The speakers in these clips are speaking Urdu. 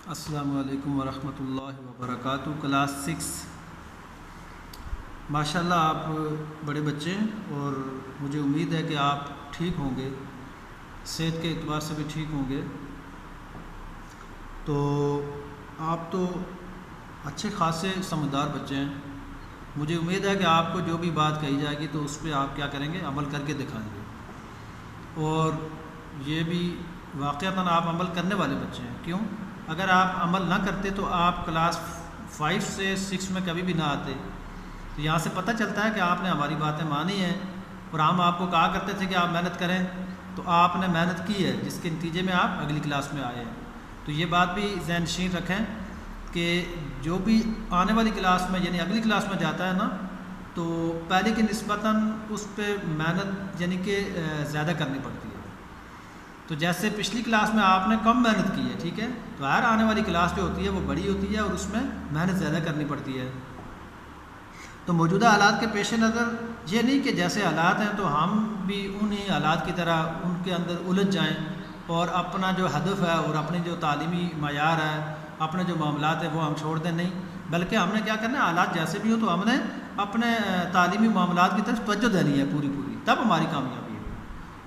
السلام علیکم ورحمۃ اللہ وبرکاتہ۔ کلاس 6 ماشاءاللہ آپ بڑے بچے ہیں اور مجھے امید ہے کہ آپ ٹھیک ہوں گے، صحت کے اعتبار سے بھی ٹھیک ہوں گے۔ تو آپ تو اچھے خاصے سمجھدار بچے ہیں، مجھے امید ہے کہ آپ کو جو بھی بات کہی جائے گی تو اس پہ آپ کیا کریں گے، عمل کر کے دکھائیں گے۔ اور یہ بھی واقعتاً آپ عمل کرنے والے بچے ہیں، کیوں؟ اگر آپ عمل نہ کرتے تو آپ کلاس 5 سے 6 میں کبھی بھی نہ آتے۔ تو یہاں سے پتہ چلتا ہے کہ آپ نے ہماری باتیں مانی ہیں، اور ہم آپ کو کہا کرتے تھے کہ آپ محنت کریں، تو آپ نے محنت کی ہے، جس کے نتیجے میں آپ اگلی کلاس میں آئے ہیں۔ تو یہ بات بھی ذہن نشین رکھیں کہ جو بھی آنے والی کلاس میں یعنی اگلی کلاس میں جاتا ہے نا، تو پہلے کی نسبتاً اس پہ محنت یعنی کہ زیادہ کرنی پڑتی ہے۔ تو جیسے پچھلی کلاس میں آپ نے کم محنت کی ہے، ٹھیک ہے، تو ہر آنے والی کلاس جو ہوتی ہے وہ بڑی ہوتی ہے اور اس میں محنت زیادہ کرنی پڑتی ہے۔ تو موجودہ حالات کے پیش نظر یہ نہیں کہ جیسے حالات ہیں تو ہم بھی انہی حالات کی طرح ان کے اندر الجھ جائیں اور اپنا جو ہدف ہے اور اپنی جو تعلیمی معیار ہے، اپنے جو معاملات ہیں وہ ہم چھوڑ دیں، نہیں، بلکہ ہم نے کیا کرنا ہے، حالات جیسے بھی ہوں تو ہم نے اپنے تعلیمی معاملات کی طرف توجہ دینی ہے پوری، تب ہماری کامیابی ہے۔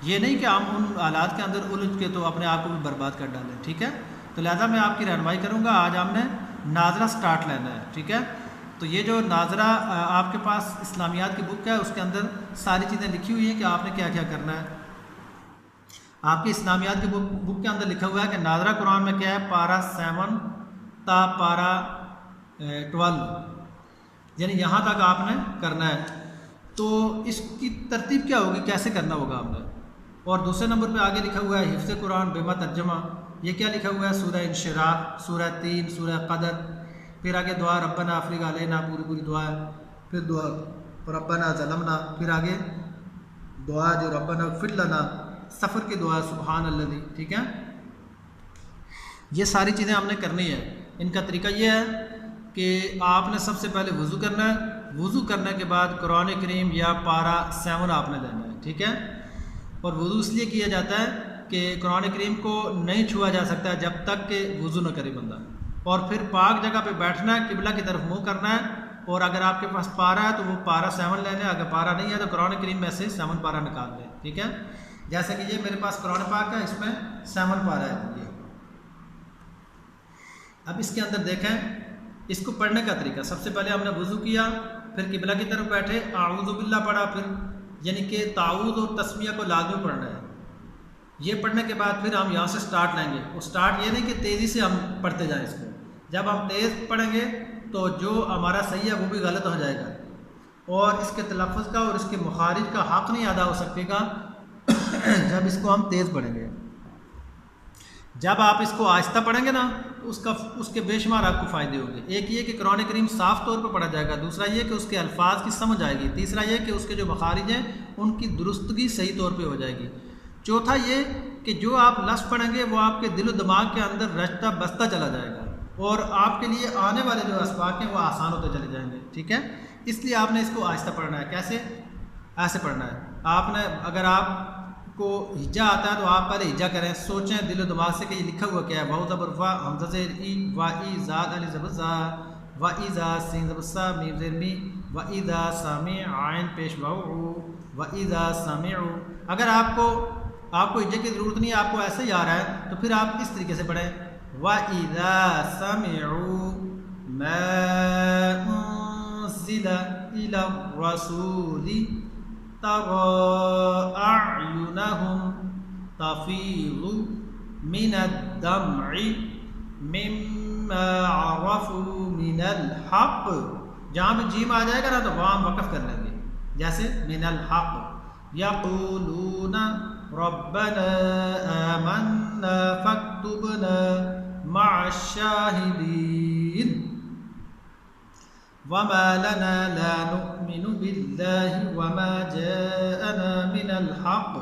یہ نہیں کہ ہم ان حالات کے اندر الجھ کے تو اپنے آپ کو بھی برباد کر ڈالیں، ٹھیک ہے۔ تو لہذا میں آپ کی رہنمائی کروں گا، آج ہم نے ناظرہ سٹارٹ لینا ہے، ٹھیک ہے۔ تو یہ جو ناظرہ آپ کے پاس اسلامیات کی بک ہے، اس کے اندر ساری چیزیں لکھی ہوئی ہیں کہ آپ نے کیا کیا کرنا ہے۔ آپ کی اسلامیات کی بک کے اندر لکھا ہوا ہے کہ ناظرہ قرآن میں کیا ہے، پارہ 7 تا پارہ 12، یعنی یہاں تک آپ نے کرنا ہے۔ تو اس کی ترتیب کیا ہوگی، کیسے کرنا ہوگا آپ نے۔ اور دوسرے نمبر پہ آگے لکھا ہوا ہے حفظ قرآن بما ترجمہ، یہ کیا لکھا ہوا ہے، سورہ انشراح، سورہ 3، سورہ قدر، پھر آگے دعا ربنا افرغ علینا، پوری دعا ہے، پھر دعا ربنا ظلمنا، پھر آگے دعا جو ربنا اغفر لنا، سفر کی دعا سبحان الذی، ٹھیک ہے۔ یہ ساری چیزیں ہم نے کرنی ہے۔ ان کا طریقہ یہ ہے کہ آپ نے سب سے پہلے وضو کرنا ہے، وضو کرنے کے بعد قرآن کریم یا پارہ 7 آپ نے لینا ہے، ٹھیک ہے۔ اور وضو اس لیے کیا جاتا ہے کہ قرآن کریم کو نہیں چھوا جا سکتا جب تک کہ وضو نہ کرے بندہ، اور پھر پاک جگہ پہ بیٹھنا ہے، قبلہ کی طرف منہ کرنا ہے، اور اگر آپ کے پاس پارہ ہے تو وہ پارہ 7 لینا ہے، اگر پارہ نہیں ہے تو قرآن کریم میں سے 7 پارہ نکال لیں، ٹھیک ہے۔ جیسے کہ یہ میرے پاس قرآن پاک ہے، اس میں 7 پارہ ہے۔ اب اس کے اندر دیکھیں اس کو پڑھنے کا طریقہ، سب سے پہلے ہم نے وضو کیا، پھر قبلہ کی طرف بیٹھے، اعوذ باللہ پڑھا، پھر یعنی کہ تعوذ اور تسمیہ کو لازمی پڑھنا ہے۔ یہ پڑھنے کے بعد پھر ہم یہاں سے سٹارٹ لیں گے، اور سٹارٹ یہ نہیں کہ تیزی سے ہم پڑھتے جائیں اس کو، جب ہم تیز پڑھیں گے تو جو ہمارا صحیح ہے وہ بھی غلط ہو جائے گا، اور اس کے تلفظ کا اور اس کے مخارج کا حق نہیں ادا ہو سکے گا جب اس کو ہم تیز پڑھیں گے۔ جب آپ اس کو آہستہ پڑھیں گے نا تو اس کے بے شمار آپ کو فائدے ہوں گے۔ ایک یہ کہ قرآن کریم صاف طور پہ پڑھا جائے گا، دوسرا یہ کہ اس کے الفاظ کی سمجھ آئے گی، تیسرا یہ کہ اس کے جو مخارج ہیں ان کی درستگی صحیح طور پہ ہو جائے گی، چوتھا یہ کہ جو آپ لفظ پڑھیں گے وہ آپ کے دل و دماغ کے اندر رچتا بستا چلا جائے گا، اور آپ کے لیے آنے والے جو اسباق ہیں وہ آسان ہوتے چلے جائیں گے، ٹھیک ہے۔ اس لیے آپ نے اس کو آہستہ پڑھنا ہے۔ کیسے؟ ایسے پڑھنا ہے۔ آپ نے اگر آپ کو ہجا آتا ہے تو آپ پہلے ہجا کریں، سوچیں دل و دماغ سے کہ یہ لکھا ہوا کیا ہے، واو زبر وا، حمزہ زیر ای، وا ای، زاد علی زبر زا، وا ای زا، سین زبر سا، میم زیر می، وا ای زا سامع، عین پیش واو، وا ای زا سامع۔ اگر آپ کو ہجے کی ضرورت نہیں ہے، آپ کو ایسے ہی آ رہا ہے، تو پھر آپ اس طریقے سے پڑھیں، وَإِذَا سَمِعُوا مَا أُنزِلَ إِلَى الرَّسُولِ تَرَىٰ أَعْيُنَهُمْ تَفِيضُ مِنَ الدَّمْعِ مِمَّا عَرَفُوا مِنَ الْحَقِّ، جہاں بھی جیم آ جائے گا نا تو وہاں ہم وقف کر لیں گے، جیسے مِنَ الْحَقِّ، يَقُولُونَ رَبَّنَا آمَنَّا فَاكْتُبْنَا مَعَ الشَّاهِدِينَ وَمَا لَنَا لَا نُؤْمِنُ بِاللَّهِ وَمَا جَاءَنَا مِنَ الْحَقِّ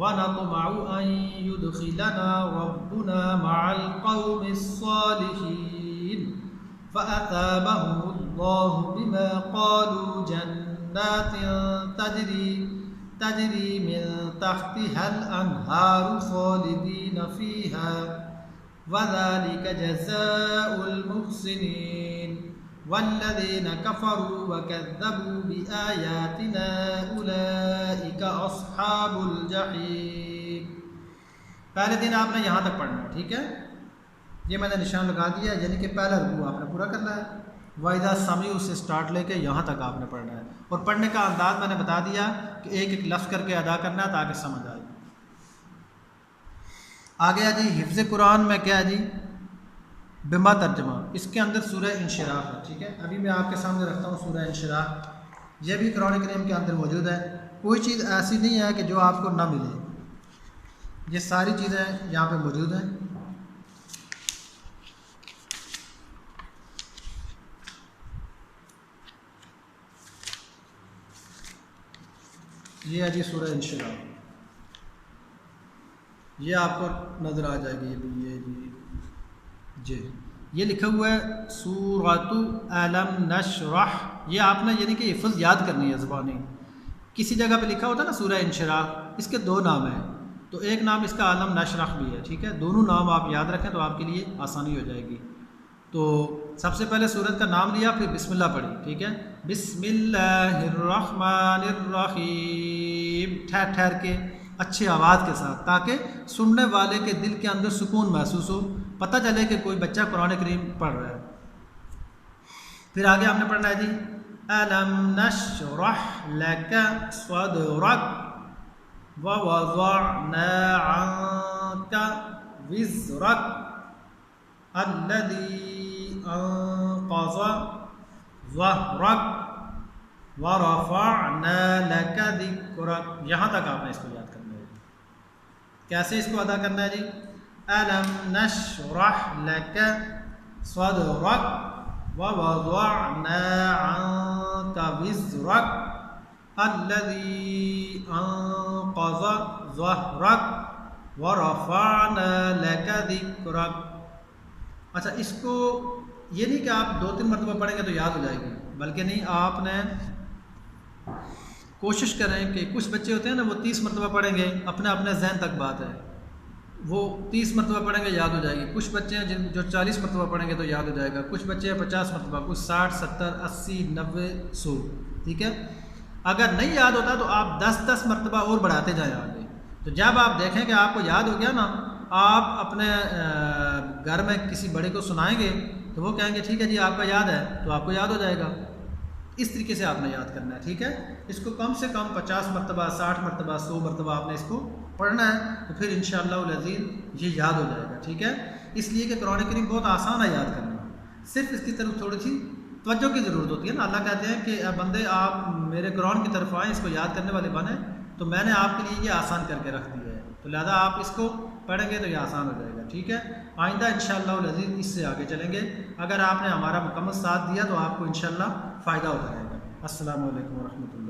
وَنَطْمَعُ أَن يُدْخِلَنَا رَبُّنَا مَعَ الْقَوْمِ الصَّالِحِينَ فَأَثَابَهُمُ اللَّهُ بِمَا قَالُوا جَنَّاتٍ تجری من تحتها الانہار خالدین فیہا وَذَلِكَ جَزَاءُ الْمُحْسِنِينَ وَالَّذِينَ كَفَرُوا وَكَذَّبُوا بِآيَاتِنَا أُولَئِكَ أَصْحَابُ الْجَحِيمِ۔ پہلے دن آپ نے یہاں تک پڑھنا ہے، ٹھیک ہے، یہ میں نے نشان لگا دیا، یعنی کہ پہلا رکوع آپ نے پورا کرنا ہے، وَإِذَا سَمِعُوا سے سٹارٹ لے کے یہاں تک آپ نے پڑھنا ہے، اور پڑھنے کا انداز میں نے بتا دیا کہ ایک ایک لفظ کر کے ادا کرنا ہے تاکہ سمجھ آئے۔ آگے جی حفظ قرآن میں کیا ہے جی، بما ترجمہ، اس کے اندر سورہ انشراح ہے، ٹھیک ہے، ابھی میں آپ کے سامنے رکھتا ہوں سورہ انشراح، یہ بھی قرآن کریم کے اندر موجود ہے، کوئی چیز ایسی نہیں ہے کہ جو آپ کو نہ ملے، یہ ساری چیزیں یہاں پہ موجود ہیں۔ یہ ہے جی سورہ انشراح، یہ آپ کو نظر آ جائے گی، یہ جی یہ لکھا ہوا ہے سورۃ الم نشرح، یہ آپ نے یعنی کہ حفظ یاد کرنی ہے زبانی، کسی جگہ پہ لکھا ہوتا ہے نا سورہ انشراح، اس کے دو نام ہیں، تو ایک نام اس کا الم نشرح بھی ہے، ٹھیک ہے، دونوں نام آپ یاد رکھیں تو آپ کے لیے آسانی ہو جائے گی۔ تو سب سے پہلے سورت کا نام لیا، پھر بسم اللہ پڑھی، ٹھیک ہے، بسم اللہ الرحمن الرحیم، ٹھہر ٹھہر کے اچھی آواز کے ساتھ، تاکہ سننے والے کے دل کے اندر سکون محسوس ہو، پتہ چلے کہ کوئی بچہ قرآن کریم پڑھ رہا ہے۔ پھر آگے ہم نے پڑھنا ہے جی الم نشرح لک صدرک ووضعنا عنک وزرک الذی انقض ظہرک ورفعنا لک ذکرک، یہاں تک آپ نے اس کو یاد کرنا ہے۔ کیسے اس کو ادا کرنا ہے جی، الم نشرح لک صدرک ووضعنا عنک وزرک الذی انقض ظہرک ورفعنا لک ذکرک۔ اچھا، اس کو یہ نہیں کہ آپ 2-3 مرتبہ پڑھیں گے تو یاد ہو جائے گی، بلکہ نہیں، آپ نے کوشش کریں کہ کچھ بچے ہوتے ہیں نا وہ 30 مرتبہ پڑھیں گے، اپنے اپنے ذہن تک بات ہے، وہ 30 مرتبہ پڑھیں گے یاد ہو جائے گی، کچھ بچے ہیں جو 40 مرتبہ پڑھیں گے تو یاد ہو جائے گا، کچھ بچے ہیں 50 مرتبہ، کچھ 60 70 80 90 100، ٹھیک ہے، اگر نہیں یاد ہوتا تو آپ 10 مرتبہ اور بڑھاتے جائیں آگے، تو جب آپ دیکھیں کہ آپ کو یاد ہو گیا نا، آپ اپنے گھر میں کسی بڑے کو سنائیں گے تو وہ کہیں گے ٹھیک ہے جی آپ کا یاد ہے، تو آپ کو یاد ہو جائے گا۔ اس طریقے سے آپ نے یاد کرنا ہے، ٹھیک ہے، اس کو کم سے کم 50 مرتبہ 60 مرتبہ 100 مرتبہ آپ نے اس کو پڑھنا ہے، تو پھر انشاءاللہ العزیز یہ یاد ہو جائے گا، ٹھیک ہے، اس لیے کہ قرآن کریم بہت آسان ہے یاد کرنا، صرف اس کی طرف تھوڑی سی توجہ کی ضرورت ہوتی ہے نا، اللہ کہتے ہیں کہ بندے آپ میرے قرآن کی طرف آئیں، اس کو یاد کرنے والے بنیں، تو میں نے آپ کے لیے یہ آسان کر کے رکھ دیا ہے، تو لہٰذا آپ اس کو پڑھیں گے تو یہ آسان ہو جائے گا، ٹھیک ہے، آئندہ انشاءاللہ العزیز اس سے آگے چلیں گے، اگر آپ نے ہمارا مکمل ساتھ دیا تو آپ کو انشاءاللہ فائدہ ہوتا رہے گا۔ السلام علیکم ورحمۃ اللہ۔